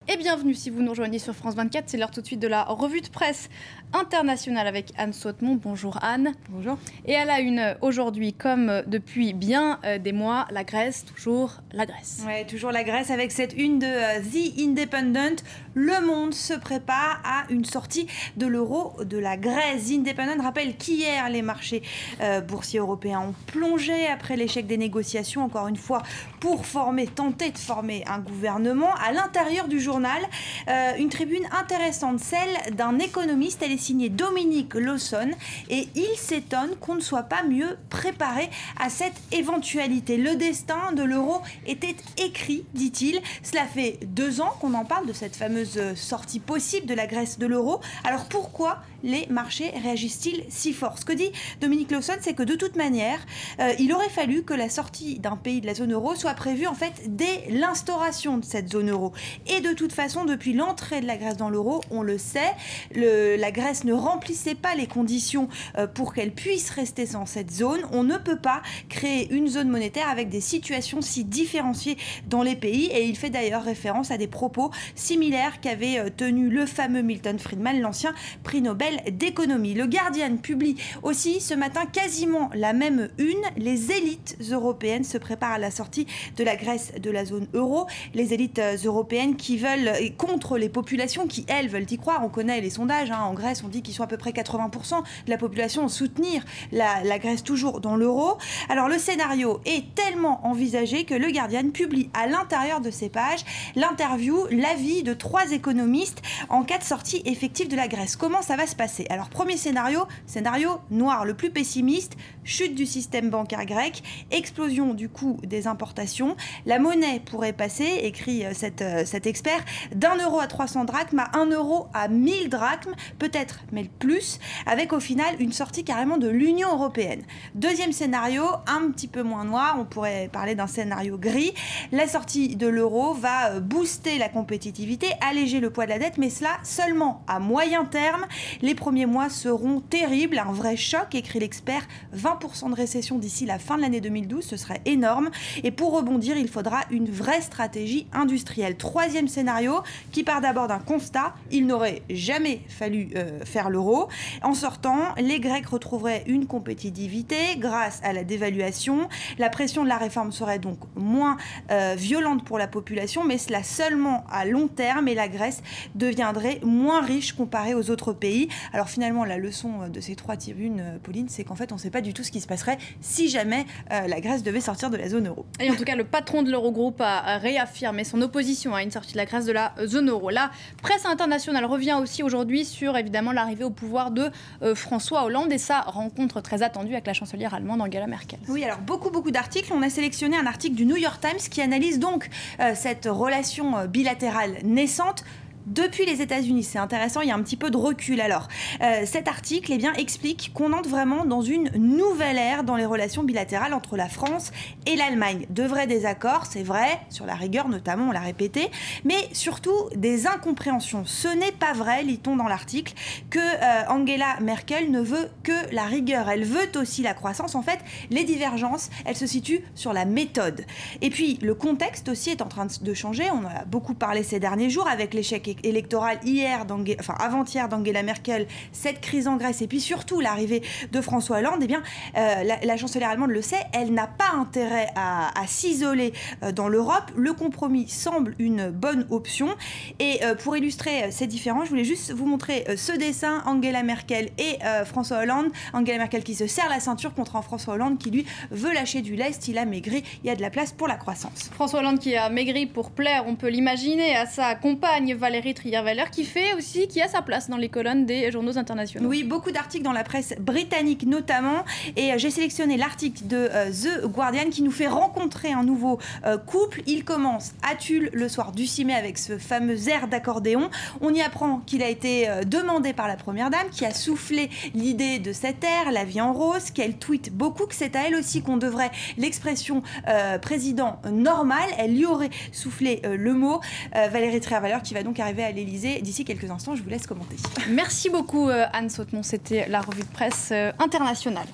Et bienvenue si vous nous rejoignez sur France 24, c'est l'heure tout de suite de la revue de presse internationale avec Anne Sautemont. Bonjour Anne. Bonjour. Et à la une aujourd'hui, comme depuis bien des mois, la Grèce, toujours la Grèce. Ouais, toujours la Grèce avec cette une de The Independent. Le monde se prépare à une sortie de l'euro de la Grèce. The Independent rappelle qu'hier, les marchés boursiers européens ont plongé après l'échec des négociations, encore une fois, pour tenter de former un gouvernement. À l'intérieur du journal, une tribune intéressante, celle d'un économiste. Elle est signée Dominique Lawson et il s'étonne qu'on ne soit pas mieux préparé à cette éventualité. Le destin de l'euro était écrit, dit-il. Cela fait 2 ans qu'on en parle de cette fameuse sortie possible de la Grèce de l'euro. Alors pourquoi les marchés réagissent-ils si fort? Ce que dit Dominique Lawson, c'est que de toute manière, il aurait fallu que la sortie d'un pays de la zone euro soit prévue en fait dès l'instauration de cette zone euro. Et de toute façon, depuis l'entrée de la Grèce dans l'euro, on le sait, la Grèce ne remplissait pas les conditions pour qu'elle puisse rester dans cette zone. On ne peut pas créer une zone monétaire avec des situations si différenciées dans les pays. Et il fait d'ailleurs référence à des propos similaires qu'avait tenu le fameux Milton Friedman, l'ancien prix Nobel d'économie. Le Guardian publie aussi ce matin quasiment la même une. Les élites européennes se préparent à la sortie de la Grèce de la zone euro. Les élites européennes qui veulent, contre les populations qui, elles, veulent y croire. On connaît les sondages. En Grèce, on dit qu'ils sont à peu près 80% de la population à soutenir la Grèce toujours dans l'euro. Alors, le scénario est tellement envisagé que le Guardian publie à l'intérieur de ses pages l'interview, l'avis de 3 économistes en cas de sortie effective de la Grèce. Comment ça va se passer? Alors, premier scénario noir, le plus pessimiste, chute du système bancaire grec, explosion du coût des importations. La monnaie pourrait passer, écrit cet expert, d'1 € à 300 drachmes à 1 € à 1000 drachmes, peut-être, mais plus, avec au final une sortie carrément de l'Union européenne. Deuxième scénario, un petit peu moins noir, on pourrait parler d'un scénario gris. La sortie de l'euro va booster la compétitivité, alléger le poids de la dette, mais cela seulement à moyen terme. Les premiers mois seront terribles, un vrai choc, écrit l'expert. 20% de récession d'ici la fin de l'année 2012, ce serait énorme. Et pour rebondir, il faudra une vraie stratégie industrielle. Troisième scénario, qui part d'abord d'un constat, il n'aurait jamais fallu faire l'euro. En sortant, les Grecs retrouveraient une compétitivité grâce à la dévaluation. La pression de la réforme serait donc moins violente pour la population, mais cela seulement à long terme, et la Grèce deviendrait moins riche comparée aux autres pays. Alors finalement, la leçon de ces 3 tribunes, Pauline, c'est qu'en fait, on ne sait pas du tout ce qui se passerait si jamais la Grèce devait sortir de la zone euro. Et en tout cas, le patron de l'Eurogroupe a réaffirmé son opposition à une sortie de la Grèce de la zone euro. La presse internationale revient aussi aujourd'hui sur évidemment l'arrivée au pouvoir de François Hollande et sa rencontre très attendue avec la chancelière allemande Angela Merkel. Oui, alors beaucoup d'articles. On a sélectionné un article du New York Times qui analyse donc cette relation bilatérale naissante depuis les États-Unis. C'est intéressant, il y a un petit peu de recul. Alors, cet article explique qu'on entre vraiment dans une nouvelle ère dans les relations bilatérales entre la France et l'Allemagne. De vrais désaccords, c'est vrai, sur la rigueur notamment, on l'a répété, mais surtout des incompréhensions. Ce n'est pas vrai, lit-on dans l'article, que Angela Merkel ne veut que la rigueur. Elle veut aussi la croissance. En fait, les divergences, elles se situent sur la méthode. Et puis, le contexte aussi est en train de changer. On en a beaucoup parlé ces derniers jours avec l'échec électorale avant-hier d'Angela Merkel, cette crise en Grèce et puis surtout l'arrivée de François Hollande. La chancelière allemande le sait, elle n'a pas intérêt à s'isoler dans l'Europe. Le compromis semble une bonne option. Et pour illustrer ces différences, je voulais juste vous montrer ce dessin, Angela Merkel et François Hollande. Angela Merkel qui se serre la ceinture contre un François Hollande qui lui veut lâcher du lest, il a maigri, il y a de la place pour la croissance. François Hollande qui a maigri pour plaire, on peut l'imaginer, à sa compagne Valérie Trierweiler qui a sa place dans les colonnes des journaux internationaux. Oui, beaucoup d'articles dans la presse britannique notamment, et j'ai sélectionné l'article de The Guardian qui nous fait rencontrer un nouveau couple. Il commence à Tulle le soir du 6 mai avec ce fameux air d'accordéon. On y apprend qu'il a été demandé par la première dame qui a soufflé l'idée de cet air, La vie en rose, qu'elle tweet beaucoup, que c'est à elle aussi qu'on devrait l'expression président normal. Elle lui aurait soufflé le mot. Valérie Trierweiler qui va donc arriver à l'Elysée d'ici quelques instants. Je vous laisse commenter. Merci beaucoup Anne Sautemont, c'était la revue de presse internationale.